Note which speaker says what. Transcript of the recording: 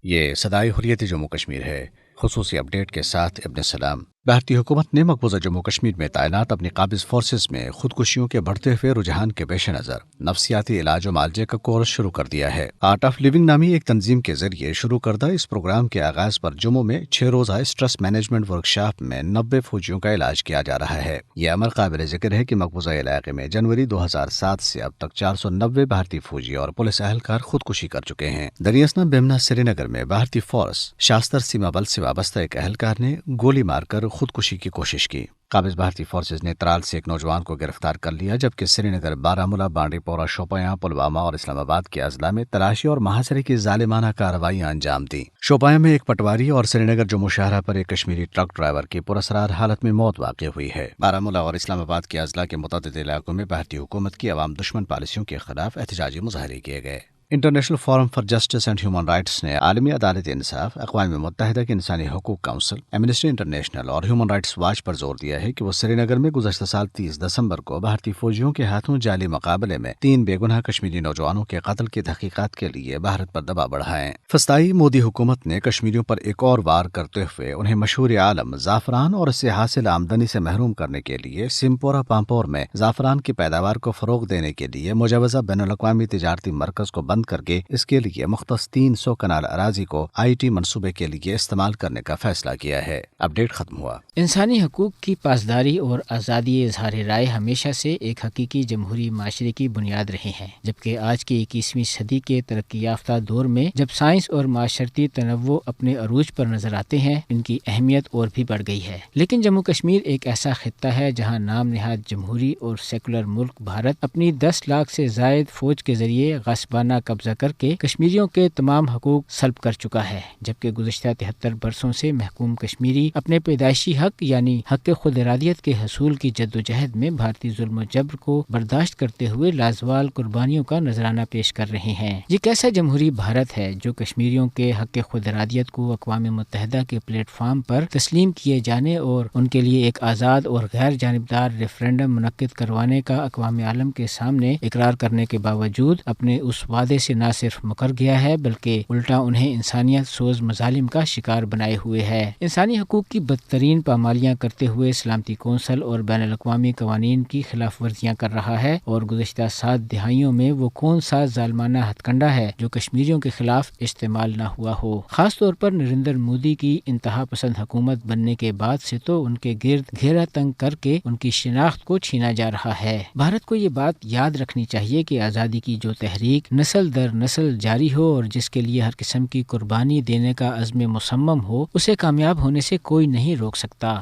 Speaker 1: یہ صدائے حریت جموں کشمیر ہے۔ خصوصی اپڈیٹ کے ساتھ ابن سلام۔ بھارتی حکومت نے مقبوضہ جموں کشمیر میں تعینات اپنی قابض فورسز میں خودکشیوں کے بڑھتے ہوئے رجحان کے پیش نظر نفسیاتی علاج و معالجے کا کورس شروع کر دیا ہے۔ آرٹ آف لیونگ نامی ایک تنظیم کے ذریعے شروع کردہ اس پروگرام کے آغاز پر جموں میں 6 روزہ اسٹریس مینجمنٹ ورکشاپ میں 90 فوجیوں کا علاج کیا جا رہا ہے۔ یہ امر قابل ذکر ہے کہ مقبوضہ علاقے میں جنوری 2007 سے اب تک 490 بھارتی فوجی اور پولیس اہلکار خودکشی کر چکے ہیں۔ دریاسنا بیمنا سری نگر میں بھارتی فورس شاستر سیما بل سے وابستہ ایک اہلکار نے گولی مار کر خودکشی کی کوشش کی۔ قابض بھارتی فورسز نے ترال سے ایک نوجوان کو گرفتار کر لیا، جبکہ سری نگر، بارہمولہ، بانڈی پورہ، شوپیاں، پلوامہ اور اسلام آباد کے اضلاع میں تلاشی اور محاصرے کی ظالمانہ کارروائیاں انجام دیں۔ شوپیاں میں ایک پٹواری اور سری نگر جموں شاہراہ پر ایک کشمیری ٹرک ڈرائیور کی پراسرار حالت میں موت واقع ہوئی ہے۔ بارہمولہ اور اسلام آباد کے اضلاع کے متعدد علاقوں میں بھارتی حکومت کی عوام دشمن پالیسیوں کے خلاف احتجاجی مظاہرے کیے گئے۔ International forum for justice and human rights نے عالمی عدالت انصاف، اقوام متحدہ کے انسانی حقوق کونسل، ایمنسٹی انٹرنیشنل اور ہیومن رائٹس واچ پر زور دیا ہے کہ وہ سری نگر میں گزشتہ سال 30 دسمبر کو بھارتی فوجیوں کے ہاتھوں جعلی مقابلے میں 3 بے گناہ کشمیری نوجوانوں کے قتل کی تحقیقات کے لیے بھارت پر دباؤ بڑھائیں۔ فسطائی مودی حکومت نے کشمیریوں پر ایک اور وار کرتے ہوئے انہیں مشہور عالم زعفران اور اس سے حاصل آمدنی سے محروم کرنے کے لیے سمپورا پامپور میں زعفران کی پیداوار کو فروغ دینے کے لیے مجوزہ بین الاقوامی تجارتی مرکز کو بند کر کے اس کے لیے مختص 300 کنال اراضی کو IT منصوبے کے لیے استعمال کرنے کا فیصلہ کیا ہے۔ اپڈیٹ ختم ہوا۔
Speaker 2: انسانی حقوق کی پاسداری اور آزادی اظہار رائے ہمیشہ سے ایک حقیقی جمہوری معاشرے کی بنیاد رہے ہیں، جبکہ آج کی 21ویں صدی کے ترقی یافتہ دور میں جب سائنس اور معاشرتی تنوع اپنے عروج پر نظر آتے ہیں، ان کی اہمیت اور بھی بڑھ گئی ہے۔ لیکن جموں کشمیر ایک ایسا خطہ ہے جہاں نام نہاد جمہوری اور سیکولر ملک بھارت اپنی 10 لاکھ سے زائد فوج کے ذریعے غصبانہ قبضہ کر کے کشمیریوں کے تمام حقوق سلب کر چکا ہے، جبکہ گزشتہ 73 برسوں سے محکوم کشمیری اپنے پیدائشی حق یعنی حق خود ارادیت کے حصول کی جدوجہد میں بھارتی ظلم و جبر کو برداشت کرتے ہوئے لازوال قربانیوں کا نذرانہ پیش کر رہے ہیں۔ یہ کیسا جمہوری بھارت ہے جو کشمیریوں کے حق خود ارادیت کو اقوام متحدہ کے پلیٹ فارم پر تسلیم کیے جانے اور ان کے لیے ایک آزاد اور غیر جانبدار ریفرنڈم منعقد کروانے کا اقوام عالم کے سامنے اقرار کرنے کے باوجود اپنے اس وعدے سے نہ صرف مکر گیا ہے بلکہ الٹا انہیں انسانیت سوز مظالم کا شکار بنائے ہوئے ہے۔ انسانی حقوق کی بدترین پامالیاں کرتے ہوئے سلامتی کونسل اور بین الاقوامی قوانین کی خلاف ورزیاں کر رہا ہے، اور گزشتہ 7 دہائیوں میں وہ کون سا ظالمانہ ہتھ کنڈا ہے جو کشمیریوں کے خلاف استعمال نہ ہوا ہو۔ خاص طور پر نریندر مودی کی انتہا پسند حکومت بننے کے بعد سے تو ان کے گرد گھیرا تنگ کر کے ان کی شناخت کو چھینا جا رہا ہے۔ بھارت کو یہ بات یاد رکھنی چاہیے کہ آزادی کی جو تحریک نسل در نسل جاری ہو اور جس کے لیے ہر قسم کی قربانی دینے کا عزم مصمم ہو، اسے کامیاب ہونے سے کوئی نہیں روک سکتا۔